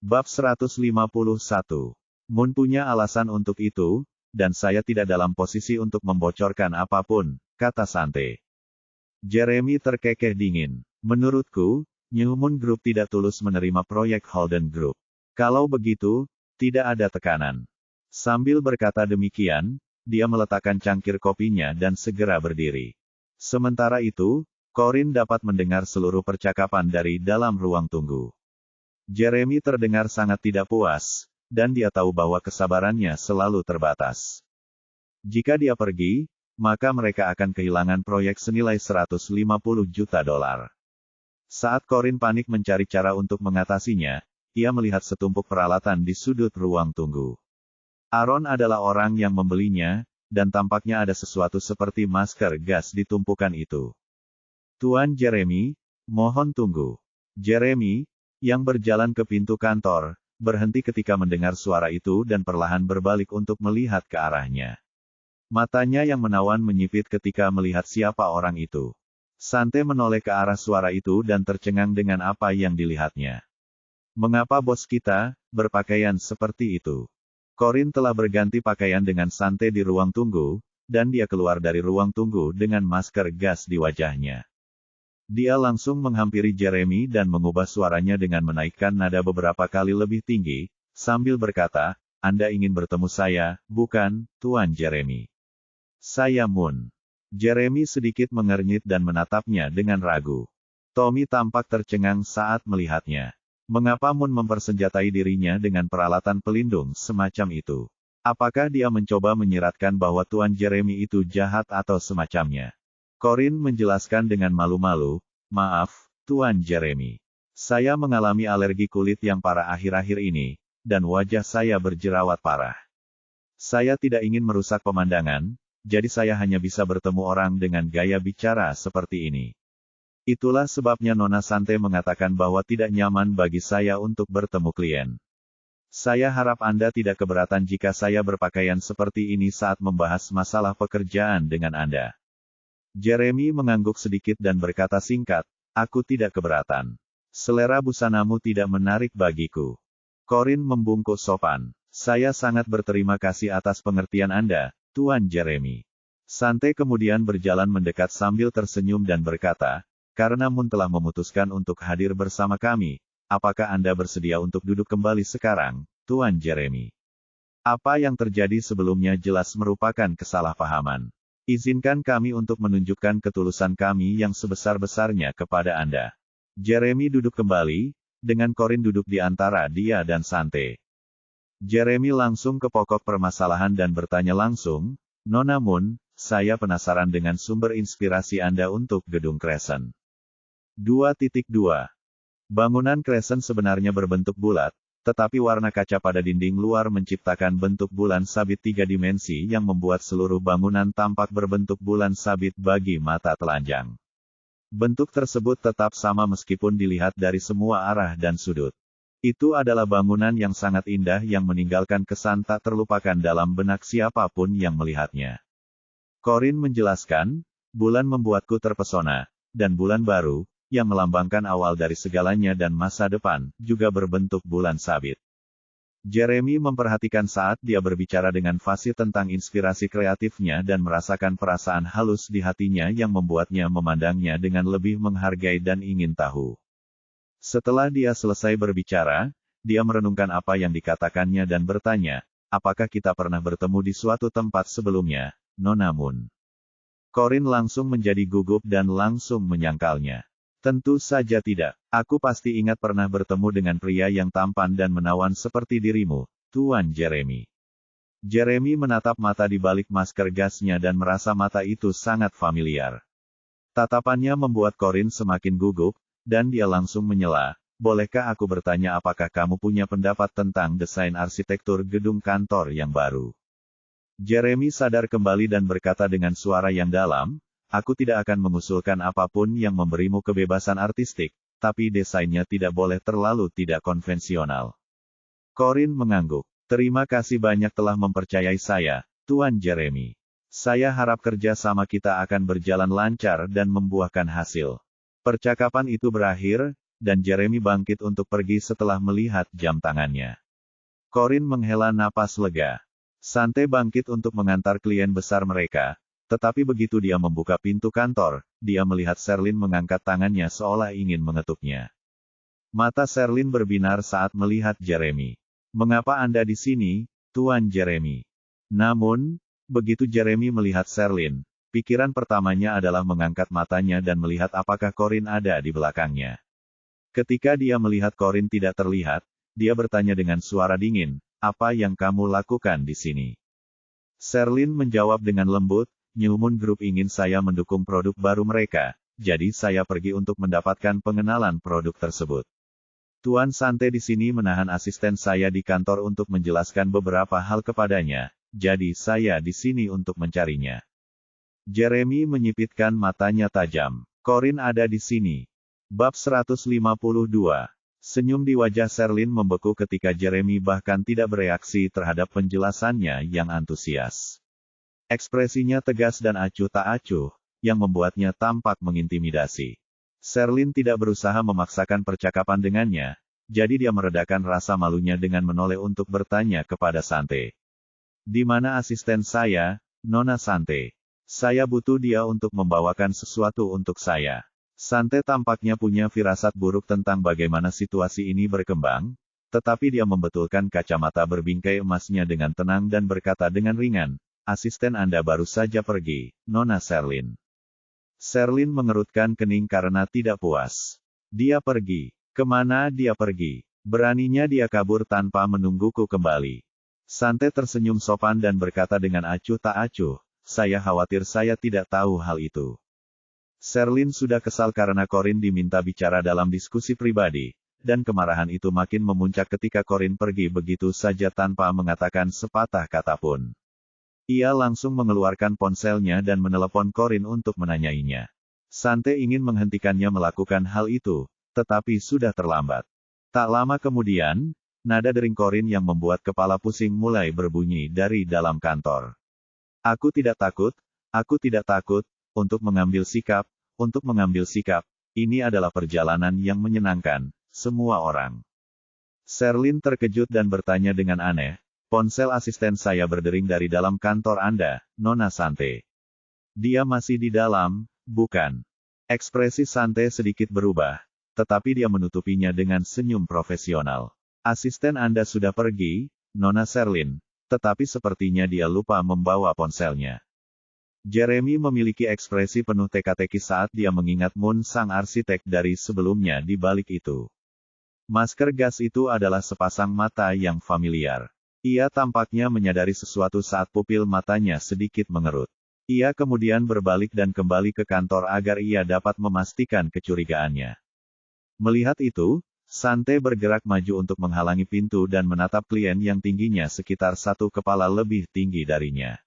Bab 151. Moon punya alasan untuk itu, dan saya tidak dalam posisi untuk membocorkan apapun, kata Sante. Jeremy terkekeh dingin. Menurutku, New Moon Group tidak tulus menerima proyek Holden Group. Kalau begitu, tidak ada tekanan. Sambil berkata demikian, dia meletakkan cangkir kopinya dan segera berdiri. Sementara itu, Corinne dapat mendengar seluruh percakapan dari dalam ruang tunggu. Jeremy terdengar sangat tidak puas, dan dia tahu bahwa kesabarannya selalu terbatas. Jika dia pergi, maka mereka akan kehilangan proyek senilai $150 juta. Saat Corinne panik mencari cara untuk mengatasinya, ia melihat setumpuk peralatan di sudut ruang tunggu. Aaron adalah orang yang membelinya, dan tampaknya ada sesuatu seperti masker gas di tumpukan itu. Tuan Jeremy, mohon tunggu. Jeremy, yang berjalan ke pintu kantor, berhenti ketika mendengar suara itu dan perlahan berbalik untuk melihat ke arahnya. Matanya yang menawan menyipit ketika melihat siapa orang itu. Sante menoleh ke arah suara itu dan tercengang dengan apa yang dilihatnya. Mengapa bos kita berpakaian seperti itu? Corinne telah berganti pakaian dengan Sante di ruang tunggu, dan dia keluar dari ruang tunggu dengan masker gas di wajahnya. Dia langsung menghampiri Jeremy dan mengubah suaranya dengan menaikkan nada beberapa kali lebih tinggi, sambil berkata, Anda ingin bertemu saya, bukan, Tuan Jeremy? Saya Moon. Jeremy sedikit mengernyit dan menatapnya dengan ragu. Tommy tampak tercengang saat melihatnya. Mengapa Moon mempersenjatai dirinya dengan peralatan pelindung semacam itu? Apakah dia mencoba menyiratkan bahwa Tuan Jeremy itu jahat atau semacamnya? Corinne menjelaskan dengan malu-malu, maaf, Tuan Jeremy. Saya mengalami alergi kulit yang parah akhir-akhir ini, dan wajah saya berjerawat parah. Saya tidak ingin merusak pemandangan, jadi saya hanya bisa bertemu orang dengan gaya bicara seperti ini. Itulah sebabnya Nona Sante mengatakan bahwa tidak nyaman bagi saya untuk bertemu klien. Saya harap Anda tidak keberatan jika saya berpakaian seperti ini saat membahas masalah pekerjaan dengan Anda. Jeremy mengangguk sedikit dan berkata singkat, aku tidak keberatan. Selera busanamu tidak menarik bagiku. Corinne membungkuk sopan. Saya sangat berterima kasih atas pengertian Anda, Tuan Jeremy. Sante kemudian berjalan mendekat sambil tersenyum dan berkata, karena Moon telah memutuskan untuk hadir bersama kami, apakah Anda bersedia untuk duduk kembali sekarang, Tuan Jeremy? Apa yang terjadi sebelumnya jelas merupakan kesalahpahaman. Izinkan kami untuk menunjukkan ketulusan kami yang sebesar-besarnya kepada Anda. Jeremy duduk kembali, dengan Corinne duduk di antara dia dan Sante. Jeremy langsung ke pokok permasalahan dan bertanya langsung, Nona Moon, saya penasaran dengan sumber inspirasi Anda untuk gedung Crescent. 2.2. Bangunan Crescent sebenarnya berbentuk bulat, tetapi warna kaca pada dinding luar menciptakan bentuk bulan sabit 3 dimensi yang membuat seluruh bangunan tampak berbentuk bulan sabit bagi mata telanjang. Bentuk tersebut tetap sama meskipun dilihat dari semua arah dan sudut. Itu adalah bangunan yang sangat indah yang meninggalkan kesan tak terlupakan dalam benak siapapun yang melihatnya. Corinne menjelaskan, bulan membuatku terpesona, dan bulan baru, yang melambangkan awal dari segalanya dan masa depan, juga berbentuk bulan sabit. Jeremy memperhatikan saat dia berbicara dengan fasih tentang inspirasi kreatifnya dan merasakan perasaan halus di hatinya yang membuatnya memandangnya dengan lebih menghargai dan ingin tahu. Setelah dia selesai berbicara, dia merenungkan apa yang dikatakannya dan bertanya, apakah kita pernah bertemu di suatu tempat sebelumnya, Nona Moon? Corinne langsung menjadi gugup dan langsung menyangkalnya. Tentu saja tidak. Aku pasti ingat pernah bertemu dengan pria yang tampan dan menawan seperti dirimu, Tuan Jeremy. Jeremy menatap mata di balik masker gasnya dan merasa mata itu sangat familiar. Tatapannya membuat Corinne semakin gugup, dan dia langsung menyela, bolehkah aku bertanya apakah kamu punya pendapat tentang desain arsitektur gedung kantor yang baru? Jeremy sadar kembali dan berkata dengan suara yang dalam, aku tidak akan mengusulkan apapun yang memberimu kebebasan artistik, tapi desainnya tidak boleh terlalu tidak konvensional. Corinne mengangguk. Terima kasih banyak telah mempercayai saya, Tuan Jeremy. Saya harap kerja sama kita akan berjalan lancar dan membuahkan hasil. Percakapan itu berakhir, dan Jeremy bangkit untuk pergi setelah melihat jam tangannya. Corin menghela napas lega. Sante bangkit untuk mengantar klien besar mereka, tetapi begitu dia membuka pintu kantor, dia melihat Sherlyn mengangkat tangannya seolah ingin mengetuknya. Mata Sherlyn berbinar saat melihat Jeremy. "Mengapa Anda di sini, Tuan Jeremy?" Namun, begitu Jeremy melihat Sherlyn, pikiran pertamanya adalah mengangkat matanya dan melihat apakah Corin ada di belakangnya. Ketika dia melihat Corin tidak terlihat, dia bertanya dengan suara dingin, "Apa yang kamu lakukan di sini?" Sherlyn menjawab dengan lembut, "New Moon Group ingin saya mendukung produk baru mereka, jadi saya pergi untuk mendapatkan pengenalan produk tersebut. Tuan Sante di sini menahan asisten saya di kantor untuk menjelaskan beberapa hal kepadanya, jadi saya di sini untuk mencarinya." Jeremy menyipitkan matanya tajam. "Corin ada di sini." Bab 152. Senyum di wajah Sherlyn membeku ketika Jeremy bahkan tidak bereaksi terhadap penjelasannya yang antusias. Ekspresinya tegas dan acuh tak acuh, yang membuatnya tampak mengintimidasi. Sherlyn tidak berusaha memaksakan percakapan dengannya, jadi dia meredakan rasa malunya dengan menoleh untuk bertanya kepada Sante. "Di mana asisten saya, Nona Sante? Saya butuh dia untuk membawakan sesuatu untuk saya." Sante tampaknya punya firasat buruk tentang bagaimana situasi ini berkembang, tetapi dia membetulkan kacamata berbingkai emasnya dengan tenang dan berkata dengan ringan, "Asisten Anda baru saja pergi, Nona Sherlyn." Sherlyn mengerutkan kening karena tidak puas. "Dia pergi. Kemana dia pergi? Beraninya dia kabur tanpa menungguku kembali." Sante tersenyum sopan dan berkata dengan acuh tak acuh, "Saya khawatir saya tidak tahu hal itu." Sherlyn sudah kesal karena Corin diminta bicara dalam diskusi pribadi, dan kemarahan itu makin memuncak ketika Corin pergi begitu saja tanpa mengatakan sepatah kata pun. Ia langsung mengeluarkan ponselnya dan menelepon Corin untuk menanyainya. Sante ingin menghentikannya melakukan hal itu, tetapi sudah terlambat. Tak lama kemudian, nada dering Corin yang membuat kepala pusing mulai berbunyi dari dalam kantor. Aku tidak takut, untuk mengambil sikap, ini adalah perjalanan yang menyenangkan, semua orang." Sherlyn terkejut dan bertanya dengan aneh, "Ponsel asisten saya berdering dari dalam kantor Anda, Nona Sante. Dia masih di dalam, bukan?" Ekspresi Sante sedikit berubah, tetapi dia menutupinya dengan senyum profesional. "Asisten Anda sudah pergi, Nona Sherlyn, tetapi sepertinya dia lupa membawa ponselnya." Jeremy memiliki ekspresi penuh teka-teki saat dia mengingat Moon sang arsitek dari sebelumnya di balik itu. Masker gas itu adalah sepasang mata yang familiar. Ia tampaknya menyadari sesuatu saat pupil matanya sedikit mengerut. Ia kemudian berbalik dan kembali ke kantor agar ia dapat memastikan kecurigaannya. Melihat itu, Sante bergerak maju untuk menghalangi pintu dan menatap klien yang tingginya sekitar satu kepala lebih tinggi darinya.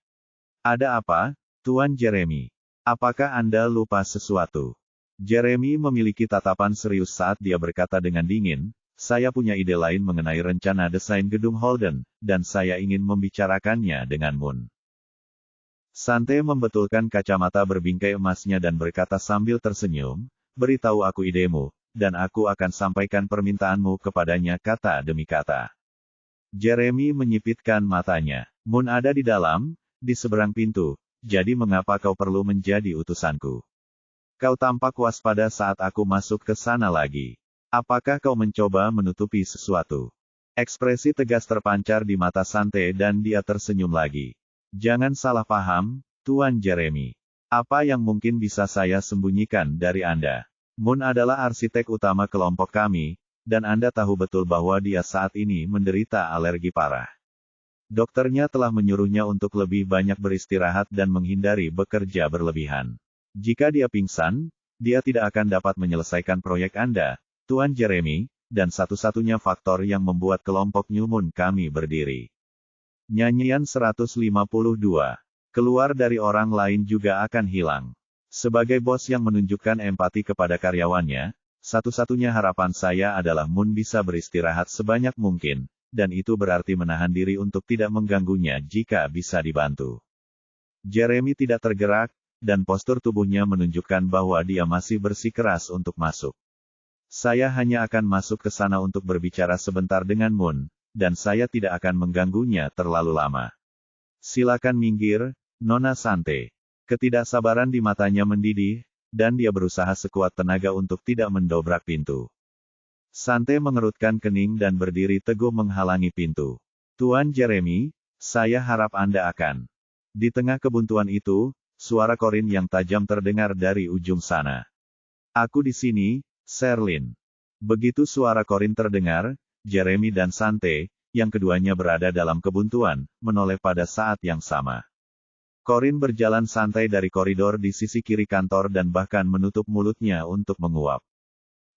"Ada apa, Tuan Jeremy? Apakah Anda lupa sesuatu?" Jeremy memiliki tatapan serius saat dia berkata dengan dingin, "Saya punya ide lain mengenai rencana desain gedung Holden, dan saya ingin membicarakannya dengan Moon." Sante membetulkan kacamata berbingkai emasnya dan berkata sambil tersenyum, "Beritahu aku idemu, dan aku akan sampaikan permintaanmu kepadanya kata demi kata." Jeremy menyipitkan matanya. "Moon ada di dalam, di seberang pintu. Jadi mengapa kau perlu menjadi utusanku? Kau tampak waspada saat aku masuk ke sana lagi. Apakah kau mencoba menutupi sesuatu?" Ekspresi tegas terpancar di mata Sante dan dia tersenyum lagi. "Jangan salah paham, Tuan Jeremy. Apa yang mungkin bisa saya sembunyikan dari Anda? Moon adalah arsitek utama kelompok kami, dan Anda tahu betul bahwa dia saat ini menderita alergi parah. Dokternya telah menyuruhnya untuk lebih banyak beristirahat dan menghindari bekerja berlebihan. Jika dia pingsan, dia tidak akan dapat menyelesaikan proyek Anda, Tuan Jeremy, dan satu-satunya faktor yang membuat kelompok New Moon kami berdiri." Nyanyian 152. Keluar dari orang lain juga akan hilang. Sebagai bos yang menunjukkan empati kepada karyawannya, satu-satunya harapan saya adalah Moon bisa beristirahat sebanyak mungkin, dan itu berarti menahan diri untuk tidak mengganggunya jika bisa dibantu. Jeremy tidak tergerak, dan postur tubuhnya menunjukkan bahwa dia masih bersikeras untuk masuk. Saya hanya akan masuk ke sana untuk berbicara sebentar dengan Moon, dan saya tidak akan mengganggunya terlalu lama. Silakan minggir, Nona Sante. Ketidaksabaran di matanya mendidih, dan dia berusaha sekuat tenaga untuk tidak mendobrak pintu. Sante mengerutkan kening dan berdiri teguh menghalangi pintu. Tuan Jeremy, saya harap Anda akan. Di tengah kebuntuan itu, suara Corin yang tajam terdengar dari ujung sana. Aku di sini, Sherlyn. Begitu suara Corin terdengar, Jeremy dan Sante, yang keduanya berada dalam kebuntuan, menoleh pada saat yang sama. Corin berjalan santai dari koridor di sisi kiri kantor dan bahkan menutup mulutnya untuk menguap.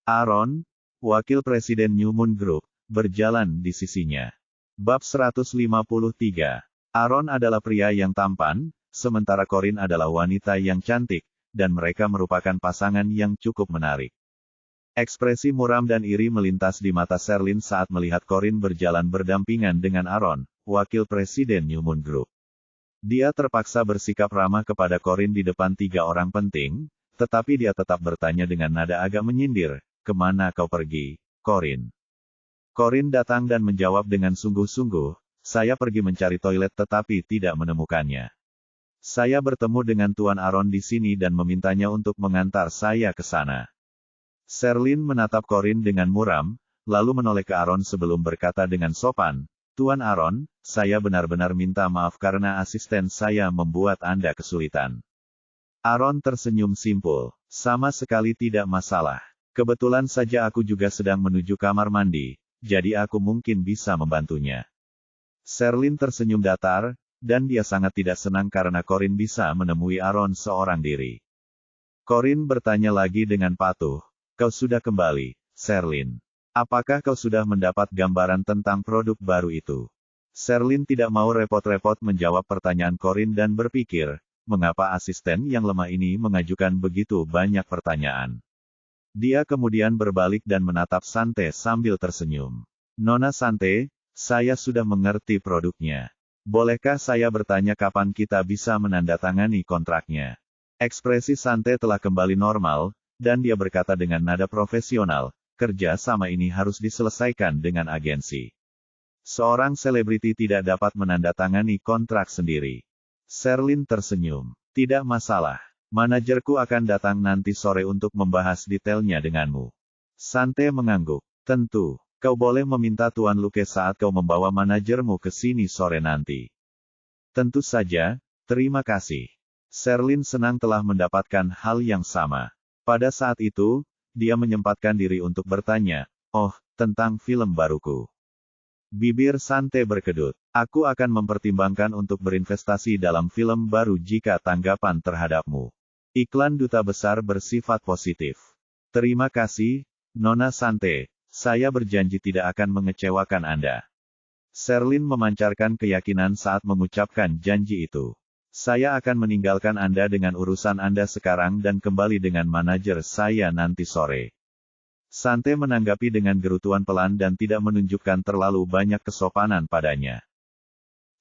Aaron, Wakil Presiden New Moon Group, berjalan di sisinya. Bab 153. Aaron adalah pria yang tampan, sementara Corin adalah wanita yang cantik, dan mereka merupakan pasangan yang cukup menarik. Ekspresi muram dan iri melintas di mata Sherlyn saat melihat Corin berjalan berdampingan dengan Aaron, Wakil Presiden New Moon Group. Dia terpaksa bersikap ramah kepada Corin di depan 3 orang penting, tetapi dia tetap bertanya dengan nada agak menyindir, "Kemana kau pergi, Corin?" Corin datang dan menjawab dengan sungguh-sungguh, "Saya pergi mencari toilet tetapi tidak menemukannya. Saya bertemu dengan Tuan Aaron di sini dan memintanya untuk mengantar saya ke sana." Sherlyn menatap Corin dengan muram, lalu menoleh ke Aaron sebelum berkata dengan sopan, "Tuan Aaron, saya benar-benar minta maaf karena asisten saya membuat Anda kesulitan." Aaron tersenyum simpul, "Sama sekali tidak masalah. Kebetulan saja aku juga sedang menuju kamar mandi, jadi aku mungkin bisa membantunya." Sherlyn tersenyum datar, dan dia sangat tidak senang karena Corin bisa menemui Aaron seorang diri. Corin bertanya lagi dengan patuh, "Kau sudah kembali, Sherlyn. Apakah kau sudah mendapat gambaran tentang produk baru itu?" Sherlyn tidak mau repot-repot menjawab pertanyaan Corin dan berpikir, mengapa asisten yang lemah ini mengajukan begitu banyak pertanyaan. Dia kemudian berbalik dan menatap Sante sambil tersenyum. "Nona Sante, saya sudah mengerti produknya. Bolehkah saya bertanya kapan kita bisa menandatangani kontraknya?" Ekspresi Sante telah kembali normal, dan dia berkata dengan nada profesional, "Kerja sama ini harus diselesaikan dengan agensi. Seorang selebriti tidak dapat menandatangani kontrak sendiri." Sherlyn tersenyum. "Tidak masalah. Manajerku akan datang nanti sore untuk membahas detailnya denganmu." Sante mengangguk. "Tentu. Kau boleh meminta Tuan Luke saat kau membawa manajermu ke sini sore nanti." "Tentu saja, terima kasih." Sherlyn senang telah mendapatkan hal yang sama. Pada saat itu, dia menyempatkan diri untuk bertanya, "Oh, tentang film baruku." Bibir Sante berkedut. "Aku akan mempertimbangkan untuk berinvestasi dalam film baru jika tanggapan terhadapmu. Iklan duta besar bersifat positif." "Terima kasih, Nona Sante. Saya berjanji tidak akan mengecewakan Anda." Sherlyn memancarkan keyakinan saat mengucapkan janji itu. "Saya akan meninggalkan Anda dengan urusan Anda sekarang dan kembali dengan manajer saya nanti sore." Sante menanggapi dengan gerutuan pelan dan tidak menunjukkan terlalu banyak kesopanan padanya.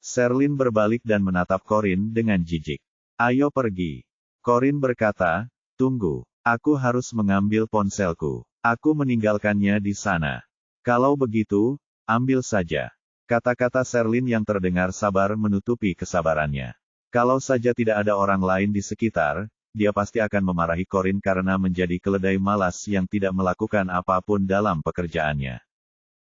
Sherlyn berbalik dan menatap Corin dengan jijik. "Ayo pergi." Corin berkata, "Tunggu. Aku harus mengambil ponselku. Aku meninggalkannya di sana." "Kalau begitu, ambil saja." Kata-kata Sherlyn yang terdengar sabar menutupi kesabarannya. Kalau saja tidak ada orang lain di sekitar, dia pasti akan memarahi Corin karena menjadi keledai malas yang tidak melakukan apapun dalam pekerjaannya.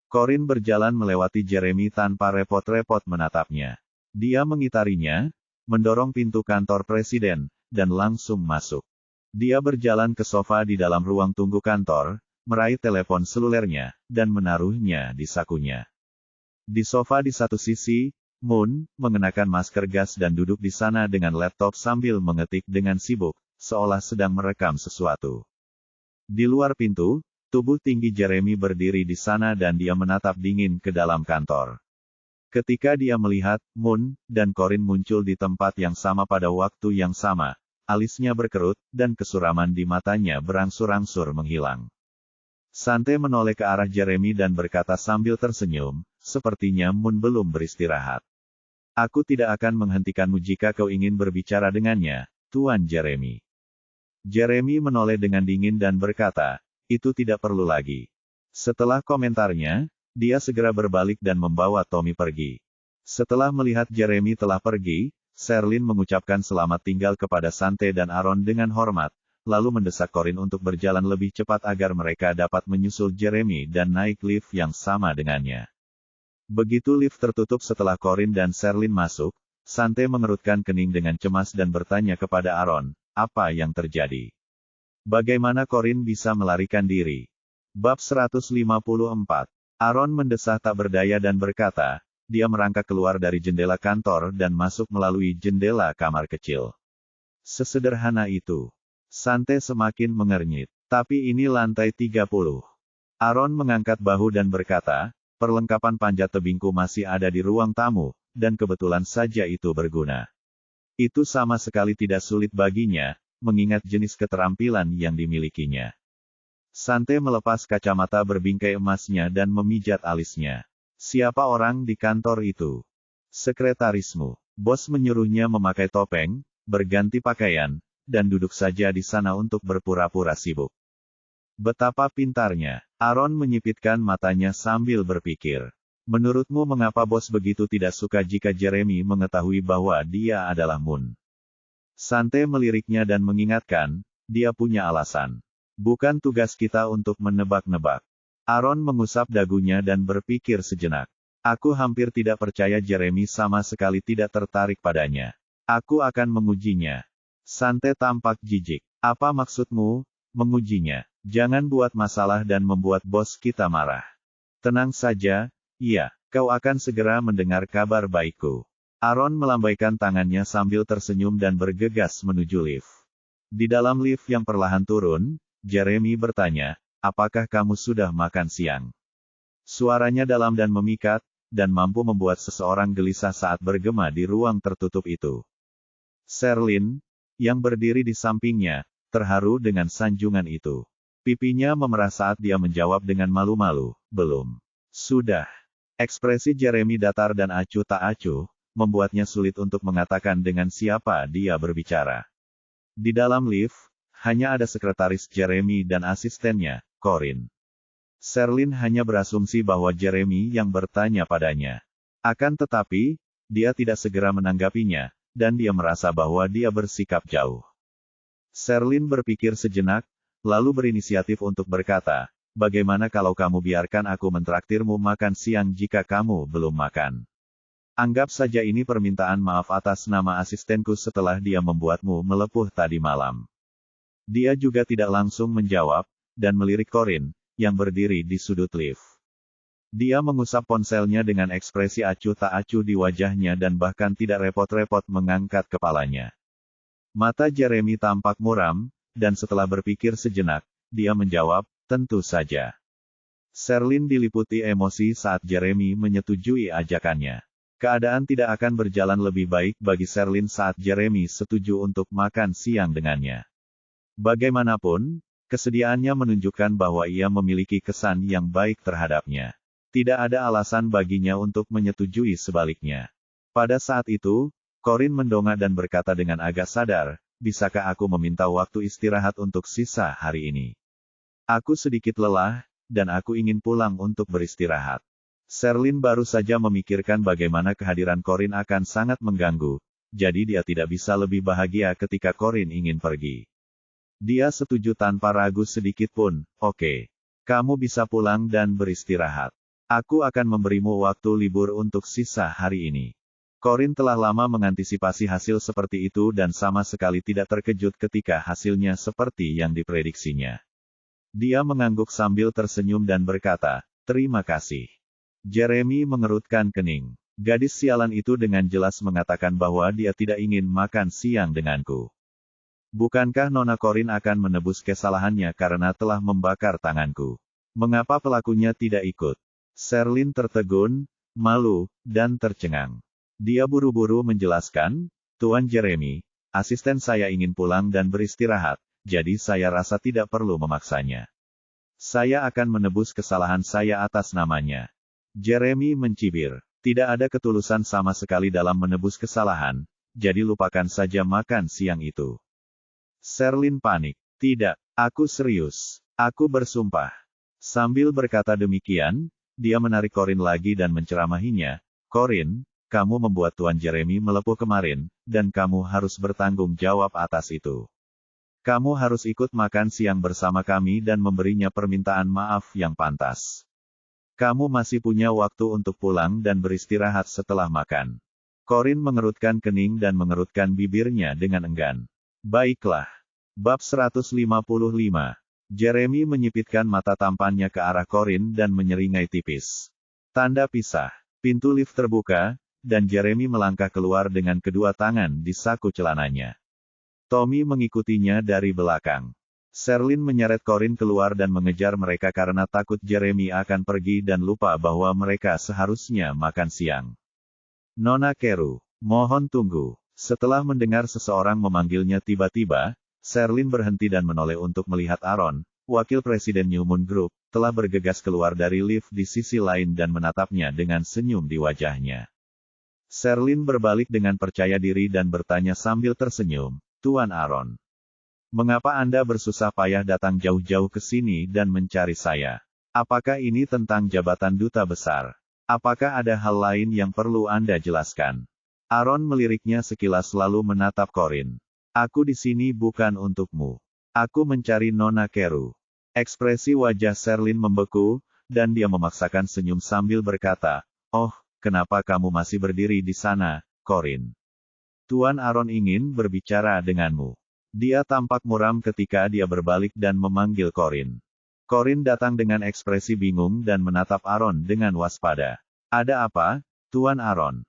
Corin berjalan melewati Jeremy tanpa repot-repot menatapnya. Dia mengitarinya, mendorong pintu kantor presiden, dan langsung masuk. Dia berjalan ke sofa di dalam ruang tunggu kantor, meraih telepon selulernya, dan menaruhnya di sakunya. Di sofa di satu sisi, Moon, mengenakan masker gas dan duduk di sana dengan laptop sambil mengetik dengan sibuk, seolah sedang merekam sesuatu. Di luar pintu, tubuh tinggi Jeremy berdiri di sana dan dia menatap dingin ke dalam kantor. Ketika dia melihat Moon dan Corin muncul di tempat yang sama pada waktu yang sama, alisnya berkerut, dan kesuraman di matanya berangsur-angsur menghilang. Sante menoleh ke arah Jeremy dan berkata sambil tersenyum, "Sepertinya Moon belum beristirahat. Aku tidak akan menghentikanmu jika kau ingin berbicara dengannya, Tuan Jeremy." Jeremy menoleh dengan dingin dan berkata, Itu tidak perlu lagi. Setelah komentarnya, dia segera berbalik dan membawa Tommy pergi. Setelah melihat Jeremy telah pergi, Sherlyn mengucapkan selamat tinggal kepada Sante dan Aaron dengan hormat, lalu mendesak Corin untuk berjalan lebih cepat agar mereka dapat menyusul Jeremy dan naik lift yang sama dengannya. Begitu lift tertutup setelah Corin dan Sherlyn masuk, Sante mengerutkan kening dengan cemas dan bertanya kepada Aaron, apa yang terjadi? Bagaimana Corin bisa melarikan diri? Bab 154. Aaron mendesah tak berdaya dan berkata, dia merangkak keluar dari jendela kantor dan masuk melalui jendela kamar kecil. Sesederhana itu. Sante semakin mengernyit. Tapi ini lantai 30. Aaron mengangkat bahu dan berkata, perlengkapan panjat tebingku masih ada di ruang tamu, dan kebetulan saja itu berguna. Itu sama sekali tidak sulit baginya, mengingat jenis keterampilan yang dimilikinya. Sante melepas kacamata berbingkai emasnya dan memijat alisnya. Siapa orang di kantor itu? Sekretarismu. Bos menyuruhnya memakai topeng, berganti pakaian, dan duduk saja di sana untuk berpura-pura sibuk. Betapa pintarnya. Aaron menyipitkan matanya sambil berpikir. Menurutmu mengapa bos begitu tidak suka jika Jeremy mengetahui bahwa dia adalah Moon? Sante meliriknya dan mengingatkan, dia punya alasan. Bukan tugas kita untuk menebak-nebak. Aaron mengusap dagunya dan berpikir sejenak. Aku hampir tidak percaya Jeremy sama sekali tidak tertarik padanya. Aku akan mengujinya. Sante tampak jijik. Apa maksudmu, mengujinya? Jangan buat masalah dan membuat bos kita marah. Tenang saja, iya, kau akan segera mendengar kabar baikku. Aaron melambaikan tangannya sambil tersenyum dan bergegas menuju lift. Di dalam lift yang perlahan turun, Jeremy bertanya, apakah kamu sudah makan siang? Suaranya dalam dan memikat, dan mampu membuat seseorang gelisah saat bergema di ruang tertutup itu. Sherlyn, yang berdiri di sampingnya, terharu dengan sanjungan itu. Pipinya memerah saat dia menjawab dengan malu-malu, belum. Sudah. Ekspresi Jeremy datar dan acuh tak acuh, membuatnya sulit untuk mengatakan dengan siapa dia berbicara. Di dalam lift, hanya ada sekretaris Jeremy dan asistennya, Corin. Sherlyn hanya berasumsi bahwa Jeremy yang bertanya padanya. Akan tetapi, dia tidak segera menanggapinya, dan dia merasa bahwa dia bersikap jauh. Sherlyn berpikir sejenak, lalu berinisiatif untuk berkata, bagaimana kalau kamu biarkan aku mentraktirmu makan siang jika kamu belum makan? Anggap saja ini permintaan maaf atas nama asistenku setelah dia membuatmu melepuh tadi malam. Dia juga tidak langsung menjawab, dan melirik Corin, yang berdiri di sudut lift. Dia mengusap ponselnya dengan ekspresi acuh tak acuh di wajahnya dan bahkan tidak repot-repot mengangkat kepalanya. Mata Jeremy tampak muram, dan setelah berpikir sejenak, dia menjawab, tentu saja. Sherlyn diliputi emosi saat Jeremy menyetujui ajakannya. Keadaan tidak akan berjalan lebih baik bagi Sherlyn saat Jeremy setuju untuk makan siang dengannya. Bagaimanapun, kesediaannya menunjukkan bahwa ia memiliki kesan yang baik terhadapnya. Tidak ada alasan baginya untuk menyetujui sebaliknya. Pada saat itu, Corin mendongak dan berkata dengan agak sadar, bisakah aku meminta waktu istirahat untuk sisa hari ini? Aku sedikit lelah, dan aku ingin pulang untuk beristirahat. Sherlyn baru saja memikirkan bagaimana kehadiran Corin akan sangat mengganggu, jadi dia tidak bisa lebih bahagia ketika Corin ingin pergi. Dia setuju tanpa ragu sedikit pun, oke. Kamu bisa pulang dan beristirahat. Aku akan memberimu waktu libur untuk sisa hari ini. Corin telah lama mengantisipasi hasil seperti itu dan sama sekali tidak terkejut ketika hasilnya seperti yang diprediksinya. Dia mengangguk sambil tersenyum dan berkata, terima kasih. Jeremy mengerutkan kening. Gadis sialan itu dengan jelas mengatakan bahwa dia tidak ingin makan siang denganku. Bukankah Nona Corin akan menebus kesalahannya karena telah membakar tanganku? Mengapa pelakunya tidak ikut? Sherlyn tertegun, malu, dan tercengang. Dia buru-buru menjelaskan, Tuan Jeremy, asisten saya ingin pulang dan beristirahat, jadi saya rasa tidak perlu memaksanya. Saya akan menebus kesalahan saya atas namanya. Jeremy mencibir. Tidak ada ketulusan sama sekali dalam menebus kesalahan, jadi lupakan saja makan siang itu. Sherlyn panik. Tidak, aku serius. Aku bersumpah. Sambil berkata demikian, dia menarik Corin lagi dan menceramahinya. Corin, kamu membuat Tuan Jeremy melepuh kemarin, dan kamu harus bertanggung jawab atas itu. Kamu harus ikut makan siang bersama kami dan memberinya permintaan maaf yang pantas. Kamu masih punya waktu untuk pulang dan beristirahat setelah makan. Corin mengerutkan kening dan mengerutkan bibirnya dengan enggan. Baiklah. Bab 155. Jeremy menyipitkan mata tampannya ke arah Corin dan menyeringai tipis. Tanda pisah. Pintu lift terbuka, dan Jeremy melangkah keluar dengan kedua tangan di saku celananya. Tommy mengikutinya dari belakang. Sherlyn menyeret Corin keluar dan mengejar mereka karena takut Jeremy akan pergi dan lupa bahwa mereka seharusnya makan siang. Nona Keru, mohon tunggu. Setelah mendengar seseorang memanggilnya tiba-tiba, Sherlyn berhenti dan menoleh untuk melihat Aaron, wakil presiden New Moon Group, telah bergegas keluar dari lift di sisi lain dan menatapnya dengan senyum di wajahnya. Sherlyn berbalik dengan percaya diri dan bertanya sambil tersenyum, Tuan Aaron. Mengapa Anda bersusah payah datang jauh-jauh ke sini dan mencari saya? Apakah ini tentang jabatan duta besar? Apakah ada hal lain yang perlu Anda jelaskan? Aaron meliriknya sekilas lalu menatap Corin. Aku di sini bukan untukmu. Aku mencari Nona Keru. Ekspresi wajah Sherlyn membeku, dan dia memaksakan senyum sambil berkata, Oh, kenapa kamu masih berdiri di sana, Corin? Tuan Aaron ingin berbicara denganmu. Dia tampak muram ketika dia berbalik dan memanggil Corin. Corin datang dengan ekspresi bingung dan menatap Aaron dengan waspada. Ada apa, Tuan Aaron?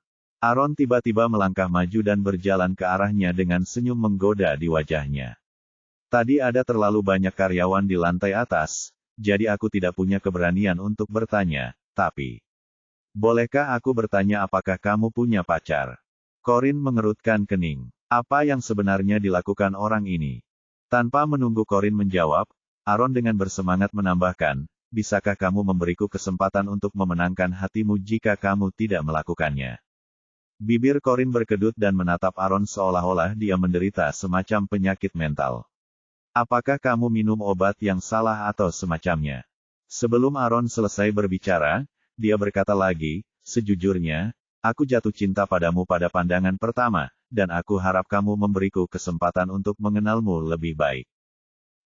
Aaron tiba-tiba melangkah maju dan berjalan ke arahnya dengan senyum menggoda di wajahnya. Tadi ada terlalu banyak karyawan di lantai atas, jadi aku tidak punya keberanian untuk bertanya, tapi... Bolehkah aku bertanya apakah kamu punya pacar? Corin mengerutkan kening. Apa yang sebenarnya dilakukan orang ini? Tanpa menunggu Corin menjawab, Aaron dengan bersemangat menambahkan, bisakah kamu memberiku kesempatan untuk memenangkan hatimu jika kamu tidak melakukannya? Bibir Corin berkedut dan menatap Aaron seolah-olah dia menderita semacam penyakit mental. Apakah kamu minum obat yang salah atau semacamnya? Sebelum Aaron selesai berbicara, dia berkata lagi, sejujurnya, aku jatuh cinta padamu pada pandangan pertama, dan aku harap kamu memberiku kesempatan untuk mengenalmu lebih baik.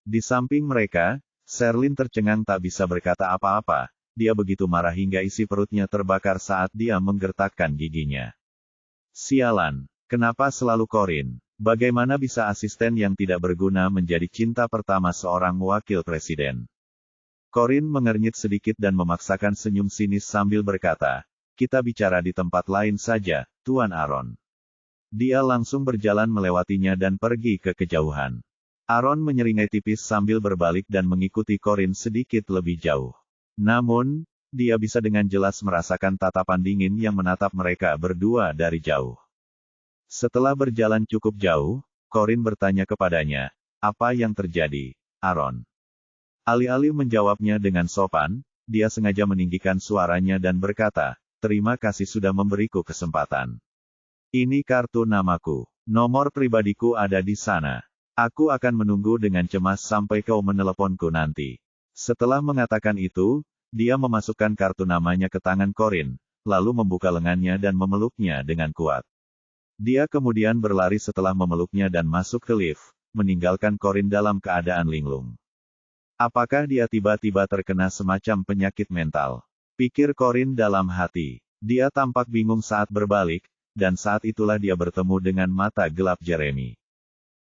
Di samping mereka, Sherlyn tercengang tak bisa berkata apa-apa, dia begitu marah hingga isi perutnya terbakar saat dia menggertakkan giginya. Sialan, kenapa selalu Corin? Bagaimana bisa asisten yang tidak berguna menjadi cinta pertama seorang wakil presiden? Corin mengernyit sedikit dan memaksakan senyum sinis sambil berkata, kita bicara di tempat lain saja, Tuan Aaron. Dia langsung berjalan melewatinya dan pergi ke kejauhan. Aaron menyeringai tipis sambil berbalik dan mengikuti Corin sedikit lebih jauh. Namun, dia bisa dengan jelas merasakan tatapan dingin yang menatap mereka berdua dari jauh. Setelah berjalan cukup jauh, Corin bertanya kepadanya, apa yang terjadi, Aaron? Alih-alih menjawabnya dengan sopan, dia sengaja meninggikan suaranya dan berkata, terima kasih sudah memberiku kesempatan. Ini kartu namaku. Nomor pribadiku ada di sana. Aku akan menunggu dengan cemas sampai kau meneleponku nanti. Setelah mengatakan itu, dia memasukkan kartu namanya ke tangan Corin, lalu membuka lengannya dan memeluknya dengan kuat. Dia kemudian berlari setelah memeluknya dan masuk ke lift, meninggalkan Corin dalam keadaan linglung. Apakah dia tiba-tiba terkena semacam penyakit mental? Pikir Corin dalam hati. Dia tampak bingung saat berbalik, dan saat itulah dia bertemu dengan mata gelap Jeremy.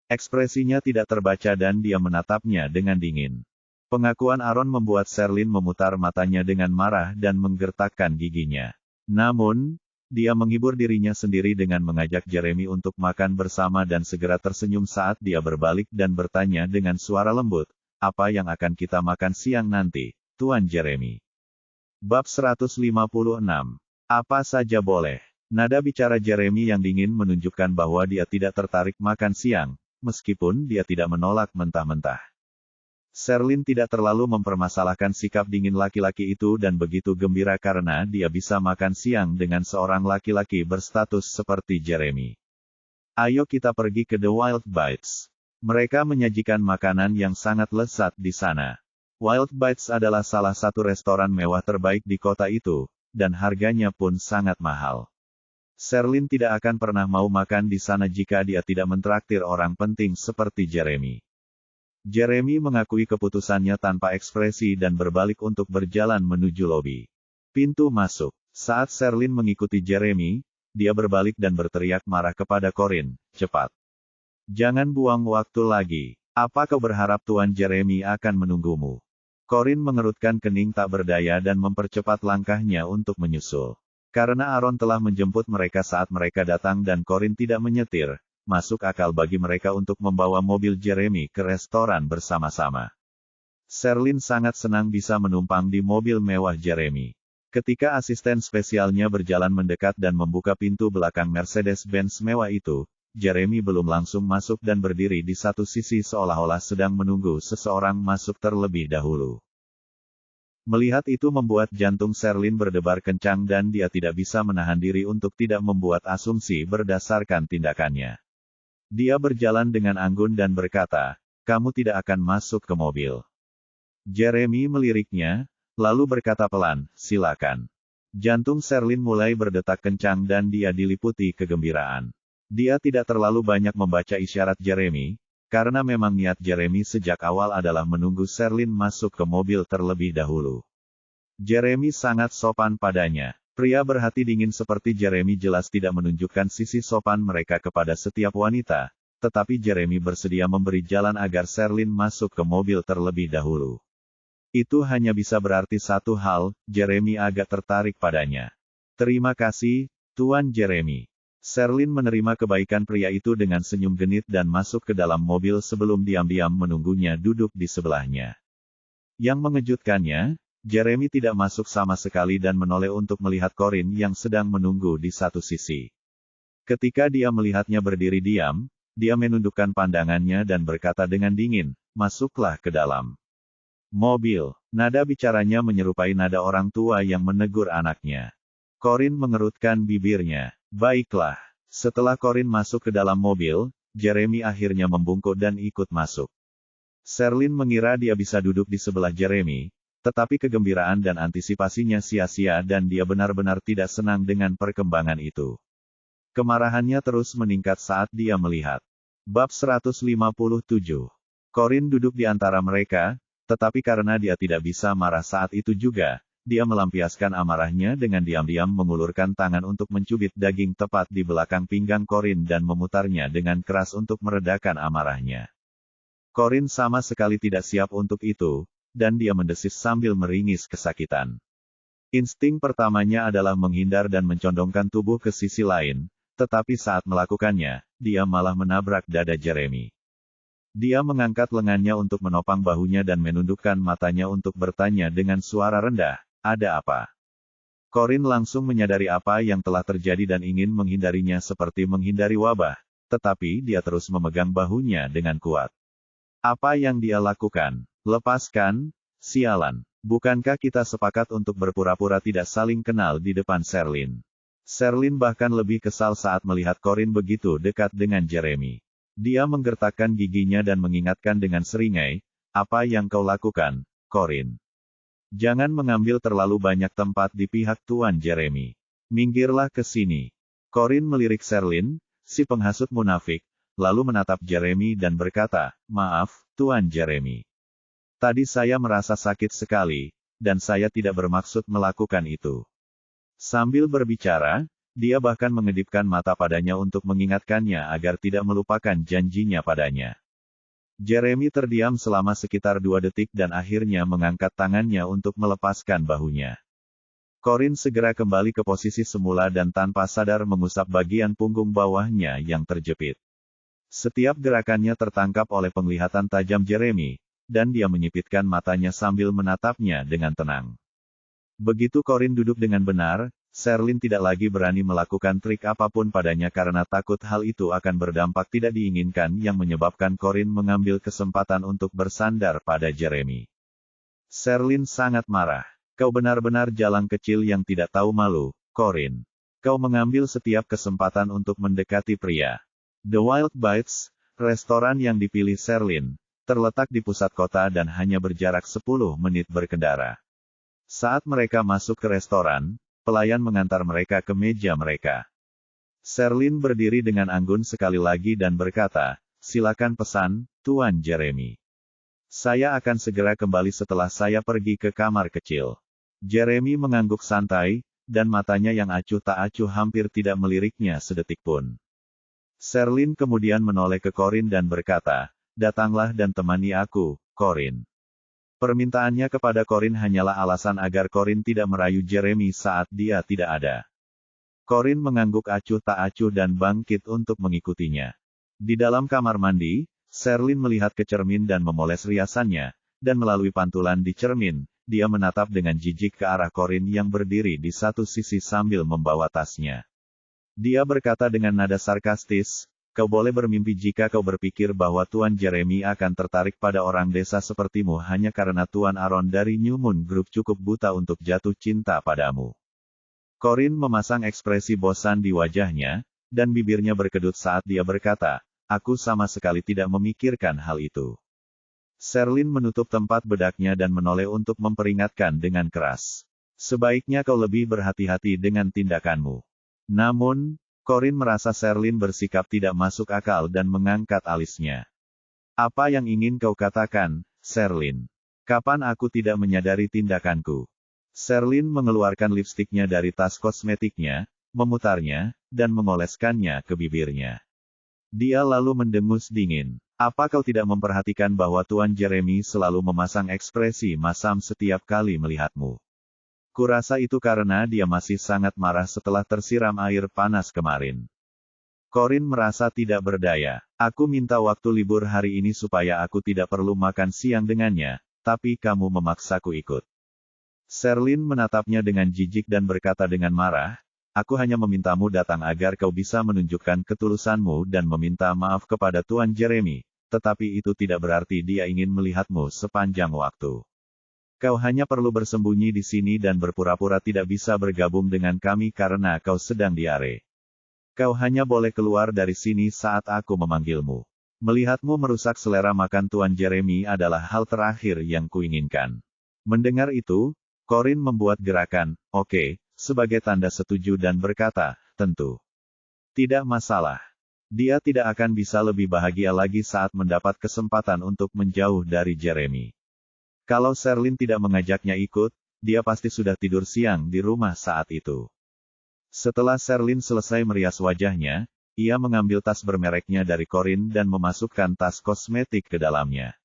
Ekspresinya tidak terbaca dan dia menatapnya dengan dingin. Pengakuan Aaron membuat Sherlyn memutar matanya dengan marah dan menggertakkan giginya. Namun, dia menghibur dirinya sendiri dengan mengajak Jeremy untuk makan bersama dan segera tersenyum saat dia berbalik dan bertanya dengan suara lembut, apa yang akan kita makan siang nanti, Tuan Jeremy? Bab 156. Apa saja boleh. Nada bicara Jeremy yang dingin menunjukkan bahwa dia tidak tertarik makan siang, meskipun dia tidak menolak mentah-mentah. Sherlyn tidak terlalu mempermasalahkan sikap dingin laki-laki itu dan begitu gembira karena dia bisa makan siang dengan seorang laki-laki berstatus seperti Jeremy. Ayo kita pergi ke The Wild Bites. Mereka menyajikan makanan yang sangat lezat di sana. Wild Bites adalah salah satu restoran mewah terbaik di kota itu, dan harganya pun sangat mahal. Sherlyn tidak akan pernah mau makan di sana jika dia tidak mentraktir orang penting seperti Jeremy. Jeremy mengakui keputusannya tanpa ekspresi dan berbalik untuk berjalan menuju lobi. Pintu masuk. Saat Sherlyn mengikuti Jeremy, dia berbalik dan berteriak marah kepada Corinne, "Cepat. Jangan buang waktu lagi. Apa kau berharap Tuan Jeremy akan menunggumu?" Corinne mengerutkan kening tak berdaya dan mempercepat langkahnya untuk menyusul. Karena Aaron telah menjemput mereka saat mereka datang dan Corinne tidak menyetir, masuk akal bagi mereka untuk membawa mobil Jeremy ke restoran bersama-sama. Sherlyn sangat senang bisa menumpang di mobil mewah Jeremy. Ketika asisten spesialnya berjalan mendekat dan membuka pintu belakang Mercedes-Benz mewah itu, Jeremy belum langsung masuk dan berdiri di satu sisi seolah-olah sedang menunggu seseorang masuk terlebih dahulu. Melihat itu membuat jantung Sherlyn berdebar kencang dan dia tidak bisa menahan diri untuk tidak membuat asumsi berdasarkan tindakannya. Dia berjalan dengan anggun dan berkata, "Kamu tidak akan masuk ke mobil." Jeremy meliriknya, lalu berkata pelan, "Silakan." Jantung Sherlyn mulai berdetak kencang dan dia diliputi kegembiraan. Dia tidak terlalu banyak membaca isyarat Jeremy, karena memang niat Jeremy sejak awal adalah menunggu Sherlyn masuk ke mobil terlebih dahulu. Jeremy sangat sopan padanya. Pria berhati dingin seperti Jeremy jelas tidak menunjukkan sisi sopan mereka kepada setiap wanita, tetapi Jeremy bersedia memberi jalan agar Sherlyn masuk ke mobil terlebih dahulu. Itu hanya bisa berarti satu hal, Jeremy agak tertarik padanya. "Terima kasih, Tuan Jeremy." Sherlyn menerima kebaikan pria itu dengan senyum genit dan masuk ke dalam mobil sebelum diam-diam menunggunya duduk di sebelahnya. Yang mengejutkannya, Jeremy tidak masuk sama sekali dan menoleh untuk melihat Corinne yang sedang menunggu di satu sisi. Ketika dia melihatnya berdiri diam, dia menundukkan pandangannya dan berkata dengan dingin, "Masuklah ke dalam." Mobil. Nada bicaranya menyerupai nada orang tua yang menegur anaknya. Corinne mengerutkan bibirnya. "Baiklah." Setelah Corinne masuk ke dalam mobil, Jeremy akhirnya membungkuk dan ikut masuk. Sherlyn mengira dia bisa duduk di sebelah Jeremy, tetapi kegembiraan dan antisipasinya sia-sia dan dia benar-benar tidak senang dengan perkembangan itu. Kemarahannya terus meningkat saat dia melihat. Bab 157. Corinne duduk di antara mereka, tetapi karena dia tidak bisa marah saat itu juga, dia melampiaskan amarahnya dengan diam-diam mengulurkan tangan untuk mencubit daging tepat di belakang pinggang Corinne dan memutarnya dengan keras untuk meredakan amarahnya. Corinne sama sekali tidak siap untuk itu, dan dia mendesis sambil meringis kesakitan. Insting pertamanya adalah menghindar dan mencondongkan tubuh ke sisi lain, tetapi saat melakukannya, dia malah menabrak dada Jeremy. Dia mengangkat lengannya untuk menopang bahunya dan menundukkan matanya untuk bertanya dengan suara rendah, "Ada apa?" Corinne langsung menyadari apa yang telah terjadi dan ingin menghindarinya seperti menghindari wabah, tetapi dia terus memegang bahunya dengan kuat. "Apa yang dia lakukan? Lepaskan, sialan. Bukankah kita sepakat untuk berpura-pura tidak saling kenal di depan Sherlyn?" Sherlyn bahkan lebih kesal saat melihat Corinne begitu dekat dengan Jeremy. Dia menggertakkan giginya dan mengingatkan dengan seringai, "Apa yang kau lakukan, Corinne? Jangan mengambil terlalu banyak tempat di pihak Tuan Jeremy. Minggirlah ke sini." Corinne melirik Sherlyn, si penghasut munafik, lalu menatap Jeremy dan berkata, "Maaf, Tuan Jeremy. Tadi saya merasa sakit sekali, dan saya tidak bermaksud melakukan itu." Sambil berbicara, dia bahkan mengedipkan mata padanya untuk mengingatkannya agar tidak melupakan janjinya padanya. Jeremy terdiam selama sekitar 2 detik dan akhirnya mengangkat tangannya untuk melepaskan bahunya. Corinne segera kembali ke posisi semula dan tanpa sadar mengusap bagian punggung bawahnya yang terjepit. Setiap gerakannya tertangkap oleh penglihatan tajam Jeremy, dan dia menyipitkan matanya sambil menatapnya dengan tenang. Begitu Corinne duduk dengan benar, Sherlyn tidak lagi berani melakukan trik apapun padanya karena takut hal itu akan berdampak tidak diinginkan yang menyebabkan Corinne mengambil kesempatan untuk bersandar pada Jeremy. Sherlyn sangat marah. "Kau benar-benar jalang kecil yang tidak tahu malu, Corinne. Kau mengambil setiap kesempatan untuk mendekati pria." The Wild Bites, restoran yang dipilih Sherlyn, terletak di pusat kota dan hanya berjarak 10 menit berkendara. Saat mereka masuk ke restoran, pelayan mengantar mereka ke meja mereka. Sherlyn berdiri dengan anggun sekali lagi dan berkata, "Silakan pesan, Tuan Jeremy. Saya akan segera kembali setelah saya pergi ke kamar kecil." Jeremy mengangguk santai, dan matanya yang acuh tak acuh hampir tidak meliriknya sedetik pun. Sherlyn kemudian menoleh ke Corin dan berkata, "Datanglah dan temani aku, Corin." Permintaannya kepada Corin hanyalah alasan agar Corin tidak merayu Jeremy saat dia tidak ada. Corin mengangguk acuh tak acuh dan bangkit untuk mengikutinya. Di dalam kamar mandi, Sherlyn melihat ke cermin dan memoles riasannya, dan melalui pantulan di cermin, dia menatap dengan jijik ke arah Corin yang berdiri di satu sisi sambil membawa tasnya. Dia berkata dengan nada sarkastis, "Kau boleh bermimpi jika kau berpikir bahwa Tuan Jeremy akan tertarik pada orang desa sepertimu hanya karena Tuan Aaron dari New Moon Group cukup buta untuk jatuh cinta padamu." Corin memasang ekspresi bosan di wajahnya, dan bibirnya berkedut saat dia berkata, "Aku sama sekali tidak memikirkan hal itu." Sherlyn menutup tempat bedaknya dan menoleh untuk memperingatkan dengan keras. "Sebaiknya kau lebih berhati-hati dengan tindakanmu." Namun, Corin merasa Sherlyn bersikap tidak masuk akal dan mengangkat alisnya. "Apa yang ingin kau katakan, Sherlyn? Kapan aku tidak menyadari tindakanku?" Sherlyn mengeluarkan lipstiknya dari tas kosmetiknya, memutarnya, dan mengoleskannya ke bibirnya. Dia lalu mendengus dingin. "Apa kau tidak memperhatikan bahwa Tuan Jeremy selalu memasang ekspresi masam setiap kali melihatmu? Kurasa itu karena dia masih sangat marah setelah tersiram air panas kemarin." Corin merasa tidak berdaya. "Aku minta waktu libur hari ini supaya aku tidak perlu makan siang dengannya, tapi kamu memaksaku ikut." Sherlyn menatapnya dengan jijik dan berkata dengan marah, "Aku hanya memintamu datang agar kau bisa menunjukkan ketulusanmu dan meminta maaf kepada Tuan Jeremy. Tetapi itu tidak berarti dia ingin melihatmu sepanjang waktu. Kau hanya perlu bersembunyi di sini dan berpura-pura tidak bisa bergabung dengan kami karena kau sedang diare. Kau hanya boleh keluar dari sini saat aku memanggilmu. Melihatmu merusak selera makan Tuan Jeremy adalah hal terakhir yang kuinginkan." Mendengar itu, Corin membuat gerakan, "Oke," sebagai tanda setuju dan berkata, "Tentu. Tidak masalah." Dia tidak akan bisa lebih bahagia lagi saat mendapat kesempatan untuk menjauh dari Jeremy. Kalau Sherlyn tidak mengajaknya ikut, dia pasti sudah tidur siang di rumah saat itu. Setelah Sherlyn selesai merias wajahnya, ia mengambil tas bermereknya dari Corin dan memasukkan tas kosmetik ke dalamnya.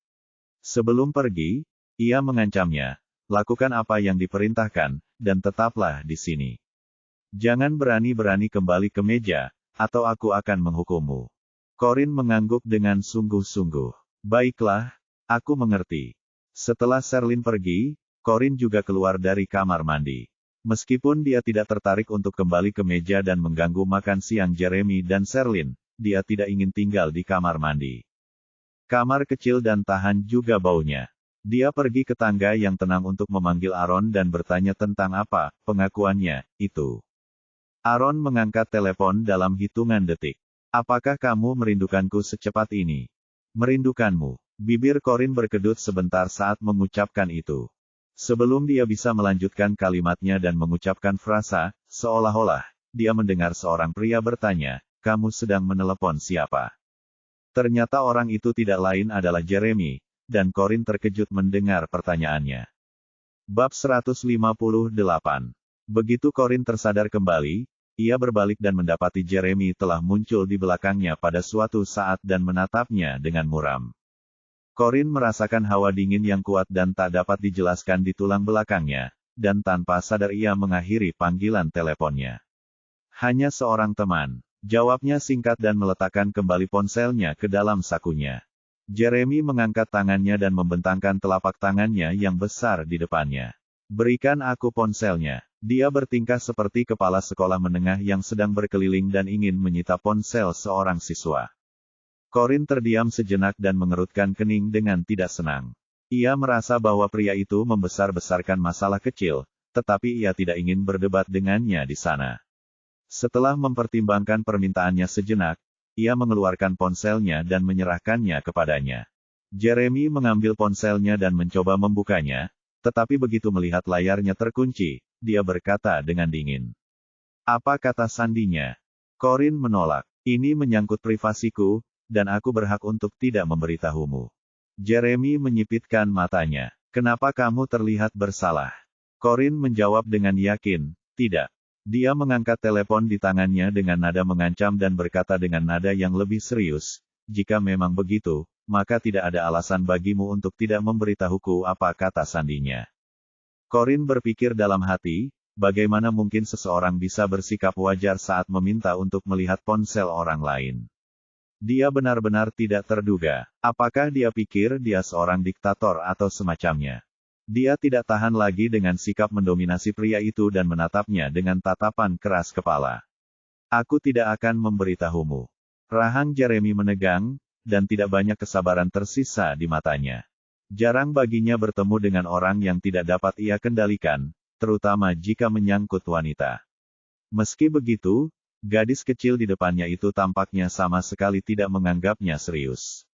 Sebelum pergi, ia mengancamnya, "Lakukan apa yang diperintahkan, dan tetaplah di sini. Jangan berani-berani kembali ke meja, atau aku akan menghukummu." Corin mengangguk dengan sungguh-sungguh. "Baiklah, aku mengerti." Setelah Sherlyn pergi, Corin juga keluar dari kamar mandi. Meskipun dia tidak tertarik untuk kembali ke meja dan mengganggu makan siang Jeremy dan Sherlyn, dia tidak ingin tinggal di kamar mandi. Kamar kecil dan tahan juga baunya. Dia pergi ke tangga yang tenang untuk memanggil Aaron dan bertanya tentang apa pengakuannya itu. Aaron mengangkat telepon dalam hitungan detik. "Apakah kamu merindukanku secepat ini?" "Merindukanmu." Bibir Corin berkedut sebentar saat mengucapkan itu. Sebelum dia bisa melanjutkan kalimatnya dan mengucapkan frasa, seolah-olah dia mendengar seorang pria bertanya, "Kamu sedang menelepon siapa?" Ternyata orang itu tidak lain adalah Jeremy, dan Corin terkejut mendengar pertanyaannya. Bab 158. Begitu Corin tersadar kembali, ia berbalik dan mendapati Jeremy telah muncul di belakangnya pada suatu saat dan menatapnya dengan muram. Corin merasakan hawa dingin yang kuat dan tak dapat dijelaskan di tulang belakangnya, dan tanpa sadar ia mengakhiri panggilan teleponnya. "Hanya seorang teman," jawabnya singkat dan meletakkan kembali ponselnya ke dalam sakunya. Jeremy mengangkat tangannya dan membentangkan telapak tangannya yang besar di depannya. "Berikan aku ponselnya." Dia bertingkah seperti kepala sekolah menengah yang sedang berkeliling dan ingin menyita ponsel seorang siswa. Corin terdiam sejenak dan mengerutkan kening dengan tidak senang. Ia merasa bahwa pria itu membesar-besarkan masalah kecil, tetapi ia tidak ingin berdebat dengannya di sana. Setelah mempertimbangkan permintaannya sejenak, ia mengeluarkan ponselnya dan menyerahkannya kepadanya. Jeremy mengambil ponselnya dan mencoba membukanya, tetapi begitu melihat layarnya terkunci, dia berkata dengan dingin. Apa kata sandinya? Corin menolak. Ini menyangkut privasiku, dan aku berhak untuk tidak memberitahumu. Jeremy menyipitkan matanya. Kenapa kamu terlihat bersalah? Corin menjawab dengan yakin, tidak. Dia mengangkat telepon di tangannya dengan nada mengancam dan berkata dengan nada yang lebih serius, jika memang begitu, maka tidak ada alasan bagimu untuk tidak memberitahuku apa kata sandinya. Corin berpikir dalam hati, bagaimana mungkin seseorang bisa bersikap wajar saat meminta untuk melihat ponsel orang lain. Dia benar-benar tidak terduga. Apakah dia pikir dia seorang diktator atau semacamnya? Dia tidak tahan lagi dengan sikap mendominasi pria itu dan menatapnya dengan tatapan keras kepala. Aku tidak akan memberitahumu. Rahang Jeremy menegang, dan tidak banyak kesabaran tersisa di matanya. Jarang baginya bertemu dengan orang yang tidak dapat ia kendalikan, terutama jika menyangkut wanita. Meski begitu, gadis kecil di depannya itu tampaknya sama sekali tidak menganggapnya serius.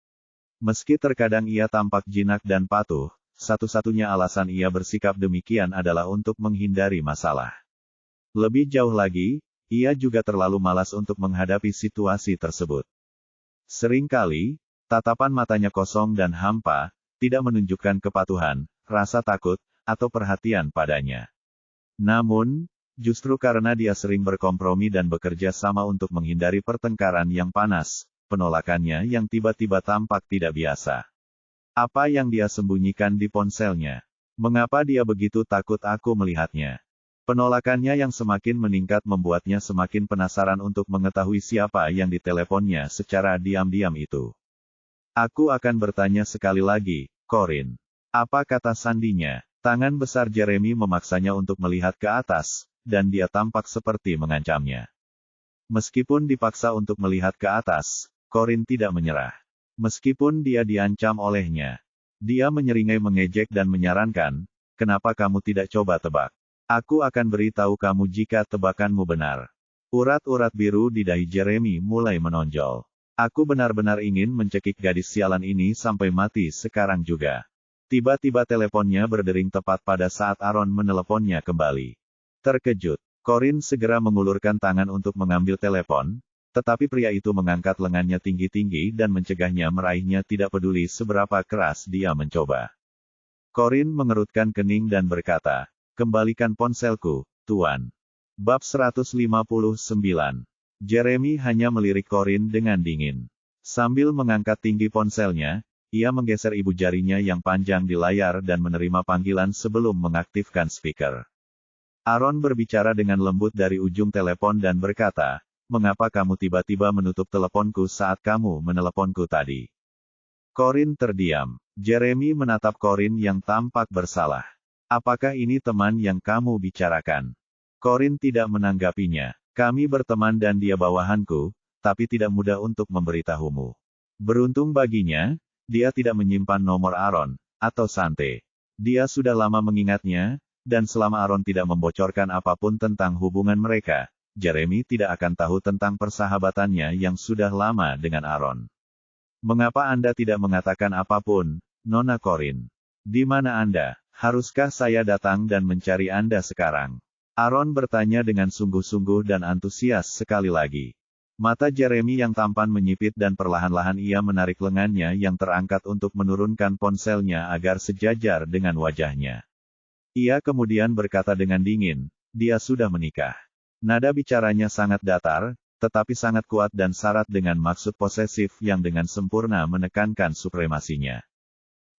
Meski terkadang ia tampak jinak dan patuh, satu-satunya alasan ia bersikap demikian adalah untuk menghindari masalah. Lebih jauh lagi, ia juga terlalu malas untuk menghadapi situasi tersebut. Seringkali, tatapan matanya kosong dan hampa, tidak menunjukkan kepatuhan, rasa takut, atau perhatian padanya. Namun, justru karena dia sering berkompromi dan bekerja sama untuk menghindari pertengkaran yang panas, penolakannya yang tiba-tiba tampak tidak biasa. Apa yang dia sembunyikan di ponselnya? Mengapa dia begitu takut aku melihatnya? Penolakannya yang semakin meningkat membuatnya semakin penasaran untuk mengetahui siapa yang diteleponnya secara diam-diam itu. Aku akan bertanya sekali lagi, Corin. Apa kata sandinya? Tangan besar Jeremy memaksanya untuk melihat ke atas, dan dia tampak seperti mengancamnya. Meskipun dipaksa untuk melihat ke atas, Corin tidak menyerah. Meskipun dia diancam olehnya. Dia menyeringai mengejek dan menyarankan, kenapa kamu tidak coba tebak? Aku akan beritahu kamu jika tebakanmu benar. Urat-urat biru di dahi Jeremy mulai menonjol. Aku benar-benar ingin mencekik gadis sialan ini sampai mati sekarang juga. Tiba-tiba teleponnya berdering tepat pada saat Aaron meneleponnya kembali. Terkejut, Corin segera mengulurkan tangan untuk mengambil telepon, tetapi pria itu mengangkat lengannya tinggi-tinggi dan mencegahnya meraihnya tidak peduli seberapa keras dia mencoba. Corin mengerutkan kening dan berkata, kembalikan ponselku, Tuan. Bab 159. Jeremy hanya melirik Corin dengan dingin. Sambil mengangkat tinggi ponselnya, ia menggeser ibu jarinya yang panjang di layar dan menerima panggilan sebelum mengaktifkan speaker. Aaron berbicara dengan lembut dari ujung telepon dan berkata, mengapa kamu tiba-tiba menutup teleponku saat kamu meneleponku tadi? Corin terdiam. Jeremy menatap Corin yang tampak bersalah. Apakah ini teman yang kamu bicarakan? Corin tidak menanggapinya. Kami berteman dan dia bawahanku, tapi tidak mudah untuk memberitahumu. Beruntung baginya, dia tidak menyimpan nomor Aaron, atau Sante. Dia sudah lama mengingatnya, dan selama Aaron tidak membocorkan apapun tentang hubungan mereka, Jeremy tidak akan tahu tentang persahabatannya yang sudah lama dengan Aaron. Mengapa Anda tidak mengatakan apapun, Nona Corin? Di mana Anda? Haruskah saya datang dan mencari Anda sekarang? Aaron bertanya dengan sungguh-sungguh dan antusias sekali lagi. Mata Jeremy yang tampan menyipit dan perlahan-lahan ia menarik lengannya yang terangkat untuk menurunkan ponselnya agar sejajar dengan wajahnya. Ia kemudian berkata dengan dingin, dia sudah menikah. Nada bicaranya sangat datar, tetapi sangat kuat dan syarat dengan maksud posesif yang dengan sempurna menekankan supremasinya.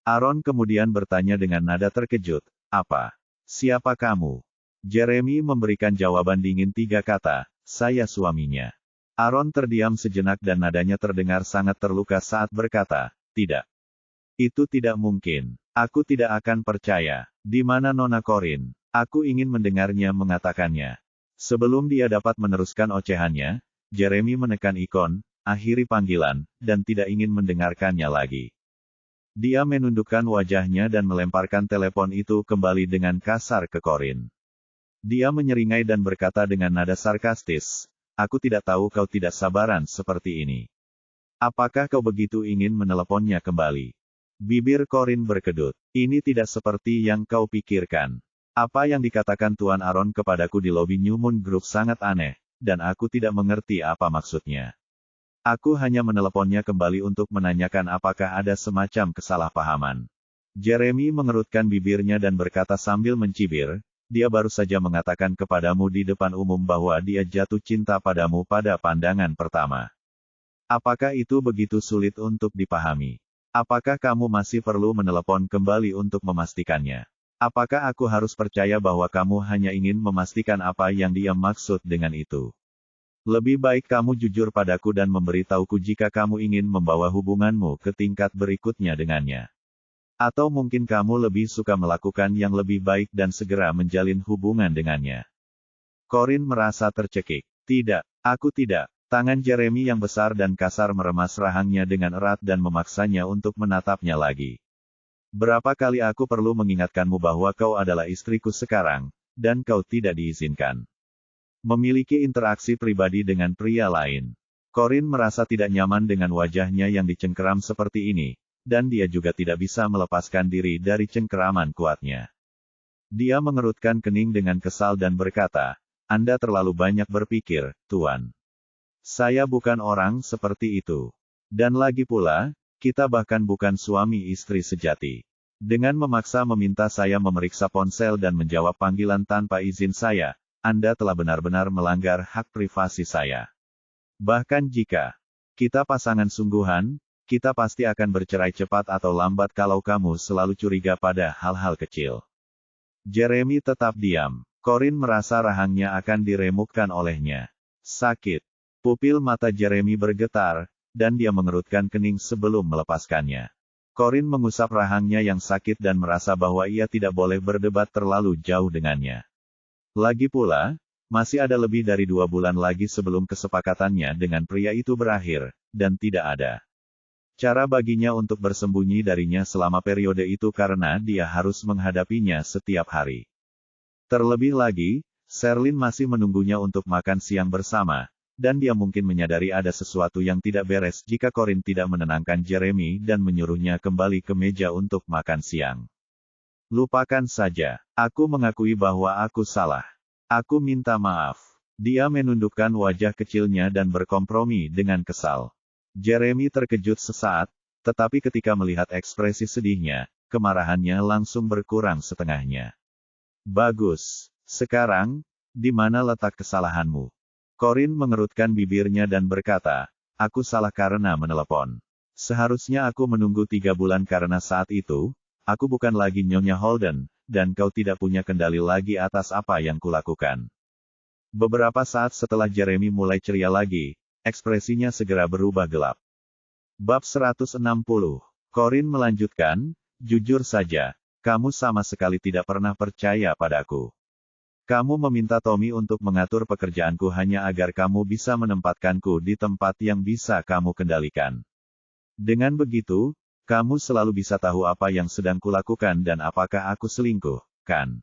Aaron kemudian bertanya dengan nada terkejut, apa? Siapa kamu? Jeremy memberikan jawaban dingin 3 kata, saya suaminya. Aaron terdiam sejenak dan nadanya terdengar sangat terluka saat berkata, tidak. Itu tidak mungkin. Aku tidak akan percaya. Di mana Nona Corin? Aku ingin mendengarnya mengatakannya. Sebelum dia dapat meneruskan ocehannya, Jeremy menekan ikon, akhiri panggilan, dan tidak ingin mendengarkannya lagi. Dia menundukkan wajahnya dan melemparkan telepon itu kembali dengan kasar ke Corin. Dia menyeringai dan berkata dengan nada sarkastis, aku tidak tahu kau tidak sabaran seperti ini. Apakah kau begitu ingin meneleponnya kembali? Bibir Corin berkedut. Ini tidak seperti yang kau pikirkan. Apa yang dikatakan Tuan Aaron kepadaku di lobi New Moon Group sangat aneh, dan aku tidak mengerti apa maksudnya. Aku hanya meneleponnya kembali untuk menanyakan apakah ada semacam kesalahpahaman. Jeremy mengerutkan bibirnya dan berkata sambil mencibir, dia baru saja mengatakan kepadamu di depan umum bahwa dia jatuh cinta padamu pada pandangan pertama. Apakah itu begitu sulit untuk dipahami? Apakah kamu masih perlu menelepon kembali untuk memastikannya? Apakah aku harus percaya bahwa kamu hanya ingin memastikan apa yang dia maksud dengan itu? Lebih baik kamu jujur padaku dan memberitahuku jika kamu ingin membawa hubunganmu ke tingkat berikutnya dengannya. Atau mungkin kamu lebih suka melakukan yang lebih baik dan segera menjalin hubungan dengannya. Corin merasa tercekik. Tidak, aku tidak. Tangan Jeremy yang besar dan kasar meremas rahangnya dengan erat dan memaksanya untuk menatapnya lagi. Berapa kali aku perlu mengingatkanmu bahwa kau adalah istriku sekarang, dan kau tidak diizinkan memiliki interaksi pribadi dengan pria lain. Corin merasa tidak nyaman dengan wajahnya yang dicengkeram seperti ini, dan dia juga tidak bisa melepaskan diri dari cengkeraman kuatnya. Dia mengerutkan kening dengan kesal dan berkata, Anda terlalu banyak berpikir, Tuan. Saya bukan orang seperti itu. Dan lagi pula, kita bahkan bukan suami istri sejati. Dengan memaksa meminta saya memeriksa ponsel dan menjawab panggilan tanpa izin saya, Anda telah benar-benar melanggar hak privasi saya. Bahkan jika kita pasangan sungguhan, kita pasti akan bercerai cepat atau lambat kalau kamu selalu curiga pada hal-hal kecil. Jeremy tetap diam. Corin merasa rahangnya akan diremukkan olehnya. Sakit. Pupil mata Jeremy bergetar, dan dia mengerutkan kening sebelum melepaskannya. Corin mengusap rahangnya yang sakit dan merasa bahwa ia tidak boleh berdebat terlalu jauh dengannya. Lagi pula, masih ada lebih dari 2 bulan lagi sebelum kesepakatannya dengan pria itu berakhir, dan tidak ada cara baginya untuk bersembunyi darinya selama periode itu karena dia harus menghadapinya setiap hari. Terlebih lagi, Sherlyn masih menunggunya untuk makan siang bersama, dan dia mungkin menyadari ada sesuatu yang tidak beres jika Corin tidak menenangkan Jeremy dan menyuruhnya kembali ke meja untuk makan siang. Lupakan saja. Aku mengakui bahwa aku salah. Aku minta maaf. Dia menundukkan wajah kecilnya dan berkompromi dengan kesal. Jeremy terkejut sesaat, tetapi ketika melihat ekspresi sedihnya, kemarahannya langsung berkurang setengahnya. Bagus. Sekarang, di mana letak kesalahanmu? Corin mengerutkan bibirnya dan berkata, aku salah karena menelepon. Seharusnya aku menunggu 3 bulan karena saat itu, aku bukan lagi Nyonya Holden, dan kau tidak punya kendali lagi atas apa yang kulakukan. Beberapa saat setelah Jeremy mulai ceria lagi, ekspresinya segera berubah gelap. Bab 160. Corin melanjutkan, jujur saja, kamu sama sekali tidak pernah percaya padaku. Kamu meminta Tommy untuk mengatur pekerjaanku hanya agar kamu bisa menempatkanku di tempat yang bisa kamu kendalikan. Dengan begitu, kamu selalu bisa tahu apa yang sedang kulakukan dan apakah aku selingkuh, kan?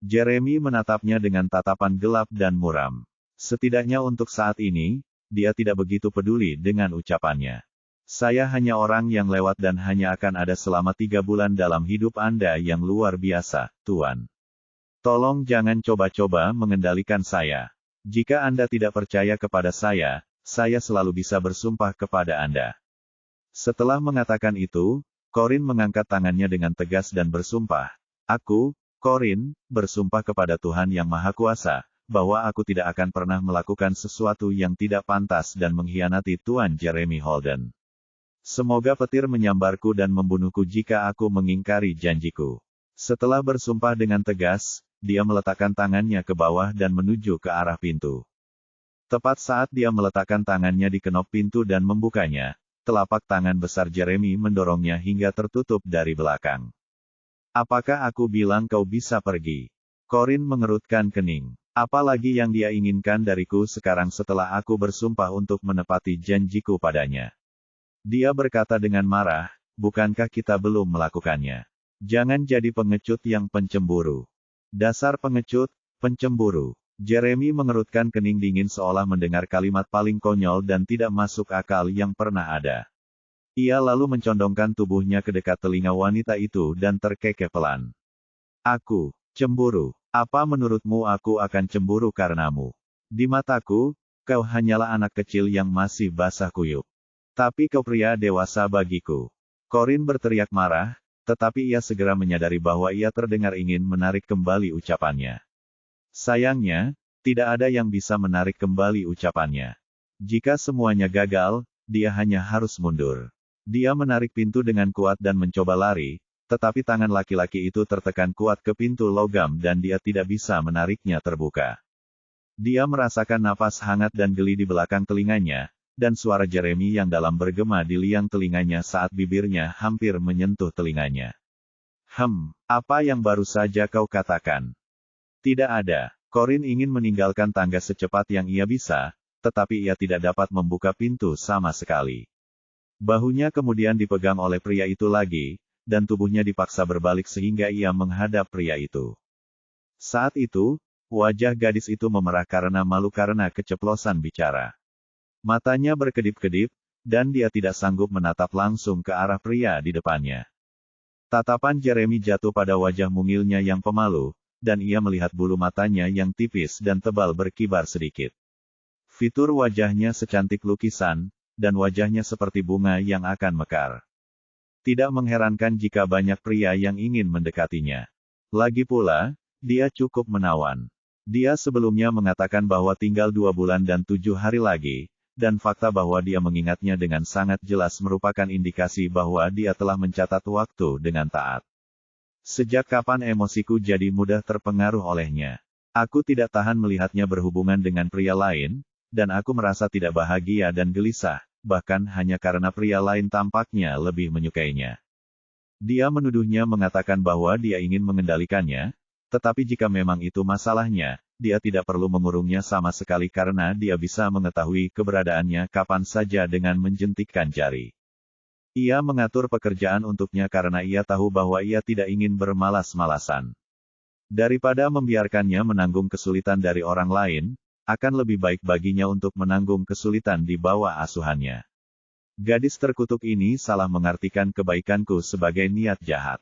Jeremy menatapnya dengan tatapan gelap dan muram. Setidaknya untuk saat ini, dia tidak begitu peduli dengan ucapannya. Saya hanya orang yang lewat dan hanya akan ada selama 3 bulan dalam hidup Anda yang luar biasa, Tuan. Tolong jangan coba-coba mengendalikan saya. Jika Anda tidak percaya kepada saya selalu bisa bersumpah kepada Anda. Setelah mengatakan itu, Corin mengangkat tangannya dengan tegas dan bersumpah. Aku, Corin, bersumpah kepada Tuhan Yang Maha Kuasa, bahwa aku tidak akan pernah melakukan sesuatu yang tidak pantas dan mengkhianati Tuan Jeremy Holden. Semoga petir menyambarku dan membunuhku jika aku mengingkari janjiku. Setelah bersumpah dengan tegas, dia meletakkan tangannya ke bawah dan menuju ke arah pintu. Tepat saat dia meletakkan tangannya di kenop pintu dan membukanya, telapak tangan besar Jeremy mendorongnya hingga tertutup dari belakang. Apakah aku bilang kau bisa pergi? Corin mengerutkan kening. Apalagi yang dia inginkan dariku sekarang setelah aku bersumpah untuk menepati janjiku padanya? Dia berkata dengan marah, bukankah kita belum melakukannya? Jangan jadi pengecut yang pencemburu. Dasar pengecut, pencemburu. Jeremy mengerutkan kening dingin seolah mendengar kalimat paling konyol dan tidak masuk akal yang pernah ada. Ia lalu mencondongkan tubuhnya ke dekat telinga wanita itu dan terkekeh pelan. Aku cemburu. Apa menurutmu aku akan cemburu karenamu? Di mataku, kau hanyalah anak kecil yang masih basah kuyup. Tapi kau pria dewasa bagiku. Corin berteriak marah, tetapi ia segera menyadari bahwa ia terdengar ingin menarik kembali ucapannya. Sayangnya, tidak ada yang bisa menarik kembali ucapannya. Jika semuanya gagal, dia hanya harus mundur. Dia menarik pintu dengan kuat dan mencoba lari, tetapi tangan laki-laki itu tertekan kuat ke pintu logam dan dia tidak bisa menariknya terbuka. Dia merasakan napas hangat dan geli di belakang telinganya, dan suara Jeremy yang dalam bergema di liang telinganya saat bibirnya hampir menyentuh telinganya. Apa yang baru saja kau katakan? Tidak ada. Corin ingin meninggalkan tangga secepat yang ia bisa, tetapi ia tidak dapat membuka pintu sama sekali. Bahunya kemudian dipegang oleh pria itu lagi, dan tubuhnya dipaksa berbalik sehingga ia menghadap pria itu. Saat itu, wajah gadis itu memerah karena malu karena keceplosan bicara. Matanya berkedip-kedip, dan dia tidak sanggup menatap langsung ke arah pria di depannya. Tatapan Jeremy jatuh pada wajah mungilnya yang pemalu, dan ia melihat bulu matanya yang tipis dan tebal berkibar sedikit. Fitur wajahnya secantik lukisan, dan wajahnya seperti bunga yang akan mekar. Tidak mengherankan jika banyak pria yang ingin mendekatinya. Lagi pula, dia cukup menawan. Dia sebelumnya mengatakan bahwa tinggal 2 bulan dan 7 hari lagi, dan fakta bahwa dia mengingatnya dengan sangat jelas merupakan indikasi bahwa dia telah mencatat waktu dengan taat. Sejak kapan emosiku jadi mudah terpengaruh olehnya? Aku tidak tahan melihatnya berhubungan dengan pria lain, dan aku merasa tidak bahagia dan gelisah, bahkan hanya karena pria lain tampaknya lebih menyukainya. Dia menuduhnya mengatakan bahwa dia ingin mengendalikannya, tetapi jika memang itu masalahnya, dia tidak perlu mengurungnya sama sekali karena dia bisa mengetahui keberadaannya kapan saja dengan menjentikkan jari. Ia mengatur pekerjaan untuknya karena ia tahu bahwa ia tidak ingin bermalas-malasan. Daripada membiarkannya menanggung kesulitan dari orang lain, akan lebih baik baginya untuk menanggung kesulitan di bawah asuhannya. Gadis terkutuk ini salah mengartikan kebaikanku sebagai niat jahat.